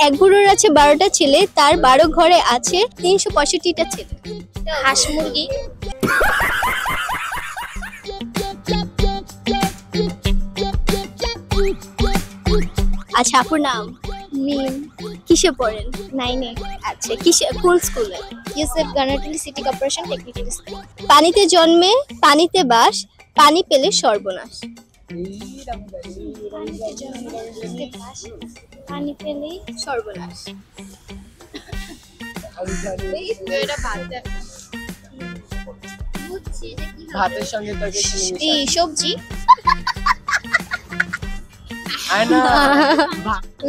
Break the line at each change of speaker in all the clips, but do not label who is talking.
এক বুড়োর আছে 12টা ছেলে, তার 12 ঘরে আছে 365টা ছেলে।
হাঁস মুরগি।
আচ্ছা, আপুর নাম?
মিম।
কিসে পড়েন?
9-এ।
আচ্ছা, কিসে, কোন স্কুলে?
Yusuf Garnatuli city corporation technical school.
পানিতে জন্মে পানিতে বাস, পানি পেলে সর্বনাশ।
পানি পেলেই
সর্বনাশ।
ভাতের সঙ্গে
এই সবজি।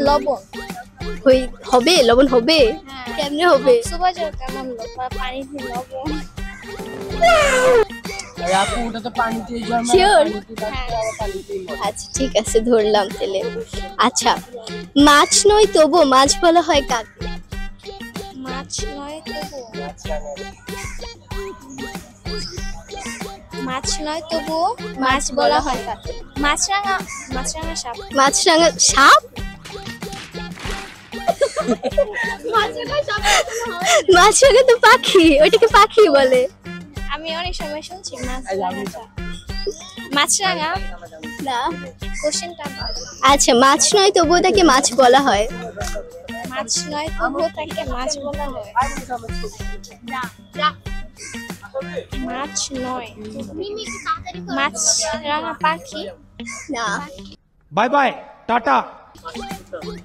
লবণ।
হবে, লবণ হবে? কেমনে হবে?
সুবাজার কেমন পানিতে লবণ।
Sure? আচ্ছা, ঠিক আছে, ধরলাম তাহলে। আচ্ছা, মাছ নয় তবু মাছ বলা হয় কাকে?
মাছ নয় তবু মাছ নয় তবু মাছ বলা হয় কাকে? মাছরাঙা সাপ।
মাছরাঙা সাপ? মাছরাঙা তো পাখি, ওইটাকে পাখি বলে।
আমি অনেক সময় শুনছি মাছরাঙা
না,
কোশ্চেনটা।
আচ্ছা, মাছ নয় তবু তাকে মাছ বলা হয়।
মাছ নয় তবু তাকে মাছ বলা হয়। মাছ নয়, মাছরাঙা পাখি।
না,
বাই বাই, টাটা।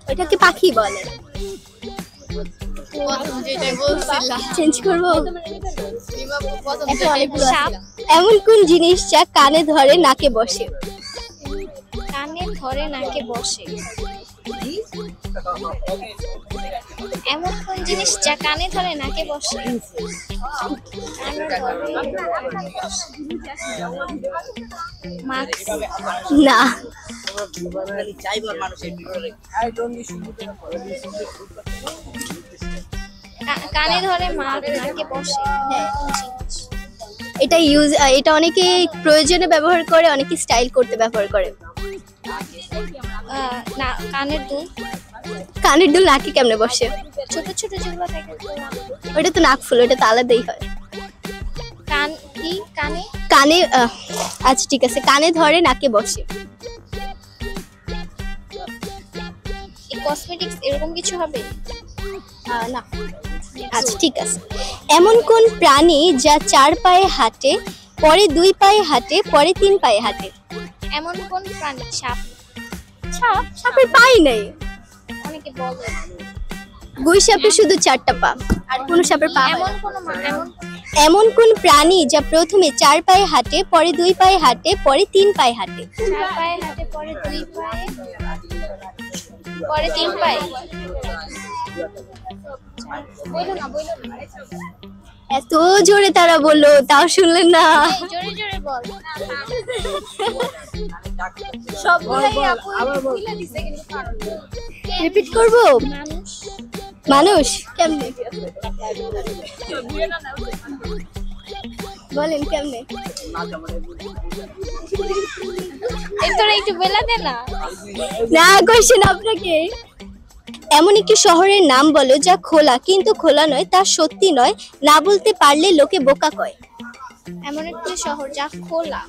ওইটাকে পাখি বলে। চেঞ্জ করবো?
সাপ।
এমন কোন জিনিস যা কানে ধরে নাকে বসে?
কানে ধরে নাকে বসে। এমন কোন জিনিস যা কানে ধরে নাকে বসে?
না,
কানে ধরে নাকে বসে।
এটা অনেকে প্রয়োজনে ব্যবহার করে, অনেকে স্টাইল করতে ব্যবহার করে।
না, কানের দুল।
কানের দুল নাকে কেমনে বসে?
ছোট ছোট যেগুলো থাকে।
ওটা তো নাক ফুল, ওটা তো আলাদাই হয়। কানে আচ্ছা, ঠিক আছে, কানে ধরে নাকে বসে।
কসমেটিক্স এরকম কিছু হবে?
না। আচ্ছা, ঠিক আছে। এমন কোন প্রাণী যা 4 পায়ে হাঁটে, পরে 2 পায়ে হাঁটে, পরে 3 পায়ে হাঁটে?
এমন কোন প্রাণী? সাপ।
সাপের পাই নেই।
অনেকে বলে
গুই সাপের শুধু 4টা পা, আর কোন সাপের পা? এমন কোন প্রাণী যা প্রথমে 4 পায়ে হাঁটে, পরে 2 পায়ে হাঁটে, পরে 3 পায়ে হাঁটে?
4 পায়ে হাঁটে, পরে 2 পায়ে, পরে 3 পায়ে।
এত জোরে তারা বললো, তাও শুনলেন না?
জোরে জোরে বল।
রিপিট করবো? মানুষ। কেমনে বলেন, কেমনে?
তোরা একটু বলে দে না।
না, কোশ্চেন আপনাকে। এমন একটি শহরের নাম বলো যা খোলা কিন্তু খোলা নয়, তা সত্যি নয়, না বলতে পারলে লোকে বোকা কয়।
এমন একটি শহর যা খোলা,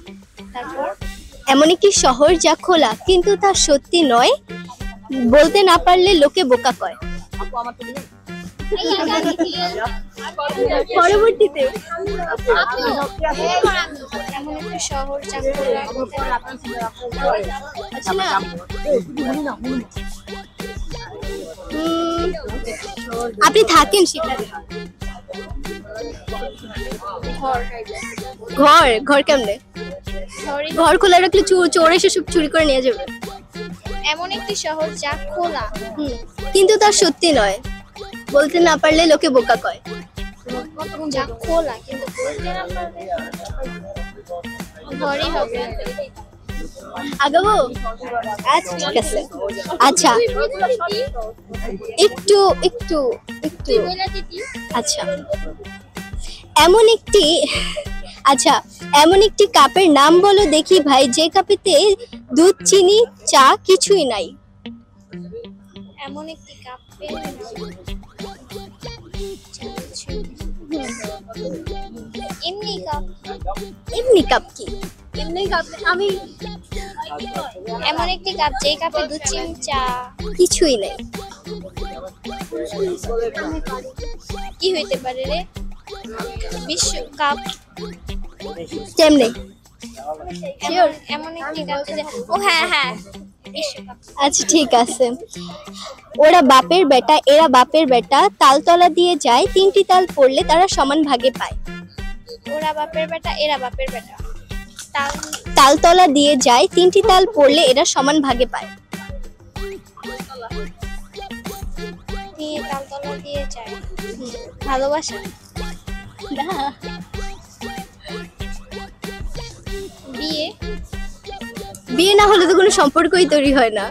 তারপর?
এমন একটি শহর যা খোলা কিন্তু তা সত্যি নয়, বলতে না পারলে লোকে বোকা কয়। পরবর্তীতে
এমন একটি শহর যা খোলা।
আচ্ছা, না, আপনি থাকেন সেখানে। ঘর কেমনে? ঘর খোলা রাখলে চোর এসে সব চুরি করে নিয়ে যাবে।
এমন একটি শহর যা খোলা
কিন্তু তা সত্যি নয়, বলতে না পারলে লোকে বোকা কয়।
যা খোলা কিন্তু বলতে না পারলে ঘরই হবে।
আগাবো? আচ্ছা, ঠিক আছে। আচ্ছা, একটু একটু একটু আচ্ছা, এমন একটি কাপের নাম বলো দেখি ভাই, যে কাপেতে দুধ, চিনি, চা কিছুই নাই।
এমন একটি কাপে এমনি কাপ।
এমনি কাপ কি? এমনি কাপ আমি
এমন একটি কাপ যেই কাপে 2 চিমচা।
কিছুই নাই।
কি হইতে পারে রে? বিশ্বকাপ।
কেমনে?
এমন একটি কাপ যে ও হ্যাঁ হ্যাঁ বিশ্বকাপ।
আচ্ছা ঠিক আছে। ওরা বাপের বেটা এরা বাপের বেটা, তালতলা দিয়ে যায়, 3টি তাল পড়লে তারা সমান ভাগে পায়।
ওরা বাপের বেটা এরা বাপের বেটা,
তালতলা দিয়ে যায়, 3টি তাল পড়লে এরা সমান ভাগে পায়।
দিয়ে তালতলা দিয়ে যায়। ভালোবাসা। বিয়ে।
বিয়ে না হলে তো কোনো সম্পর্কই তৈরি হয় না।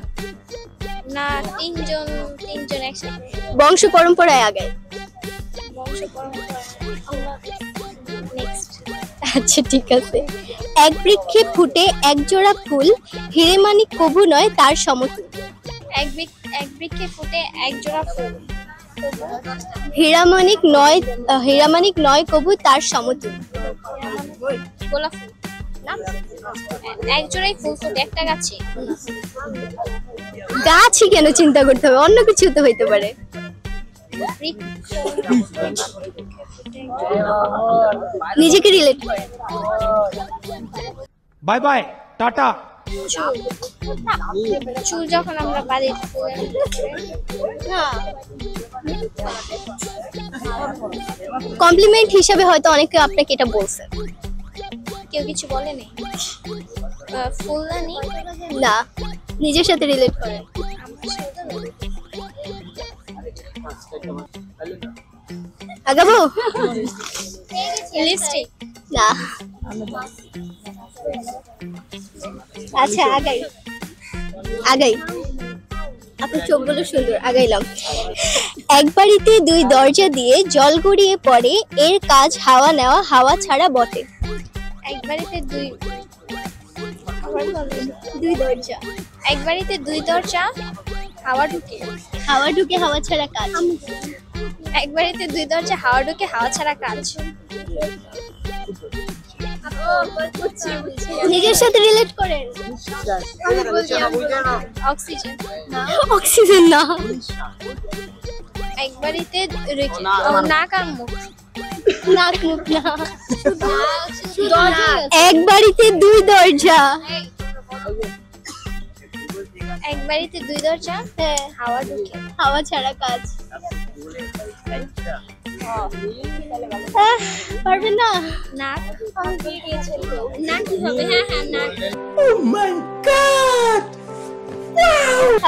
না, তিনজন একসাথে।
বংশ পরম্পরায় আগায়।
বংশ পরম্পরা। নেক্সট।
আচ্ছা ঠিক আছে। এক বৃক্ষে ফুটে এক জোড়া ফুল, হিরে মানিক কবু নয় তার সমতুল।
এক বৃক্ষে ফুটে এক জোড়া ফুল,
হীরামানিক নয় কবু তার সমতুল।
গোলাপ ফুল না, এক জোড়াই ফুল ফুটে একটা গাছে।
গাছই কেন চিন্তা করতে হবে, অন্য কিছু তো হইতে পারে। নিজেকে রিলেট করে।
बाय बाय टाटा
চুল যখন আমরা বাড়ি
কমপ্লিমেন্ট হিসাবে হয়তো অনেকে আপনাকে এটা বলছে।
কেউ কিছু বলেনি। ফুলদানি
না, নিজের সাথে রিলেট করে। আগাবো?
লিপস্টিক
না। আচ্ছা আগাই আপনার চোখগুলো সুন্দর, আগাইলাম। এক বাড়িতে 2 দরজা দিয়ে জল গড়িয়ে পড়ে, এর কাজ হাওয়া নেওয়া, হাওয়া ছাড়া বটে।
এক বাড়িতে দুই
দরজা।
এক বাড়িতে 2 দরজা, হাওয়া ঢুকে
হাওয়া ছাড়া কাজ।
এক বাড়িতে 2 দরজা, হাওয়া ঢুকে, হাওয়া ছাড়া কাজ।
নিজের সাথে রিলেট করেন।
অক্সিজেন।
অক্সিজেন না।
এক বাড়িতে নাক আর মুখ।
নাক মুখ না। এক বাড়িতে 2 দরজা।
এক বাড়িতে 2 দরজা, হাওয়া ঢুকে,
হাওয়া ছাড়া কাজ। পারবেন না?
নাক। নাক কি হবে? হ্যাঁ হ্যাঁ নাক।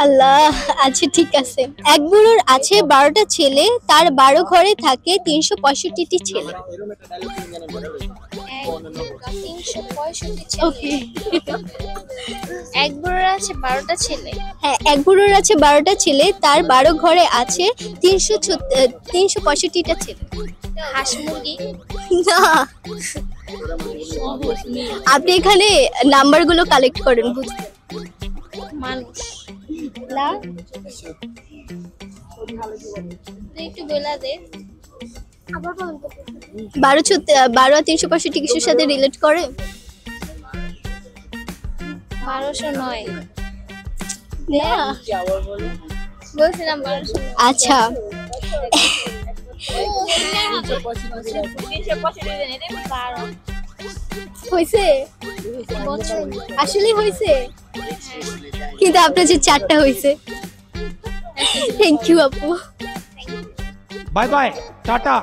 আল্লাহ। আচ্ছা ঠিক আছে। এক বুড়োর আছে 12টা ছেলে, তার 12 ঘরে থাকে 365টি ছেলে।
365 ছেলে। এক বুড়োর আছে 12টা ছেলে।
হ্যাঁ, এক বুড়োর আছে 12টা ছেলে, তার 12 ঘরে আছে 365টা ছেলে।
হাঁস মুরগি
না, আপনি এখানে নাম্বারগুলো কালেক্ট করেন, বুঝবেন।
মানুষ
না,
তুই একটু বলা দে।
12 আর 365 কিছুর সাথে রিলেট করে।
1209
না,
বলছিলাম 1209।
আচ্ছা হয়েছে, আসলে হয়েছে, কিন্তু আপনার যে 4টা হয়েছে। থ্যাংক ইউ আপু।
Bye bye Tata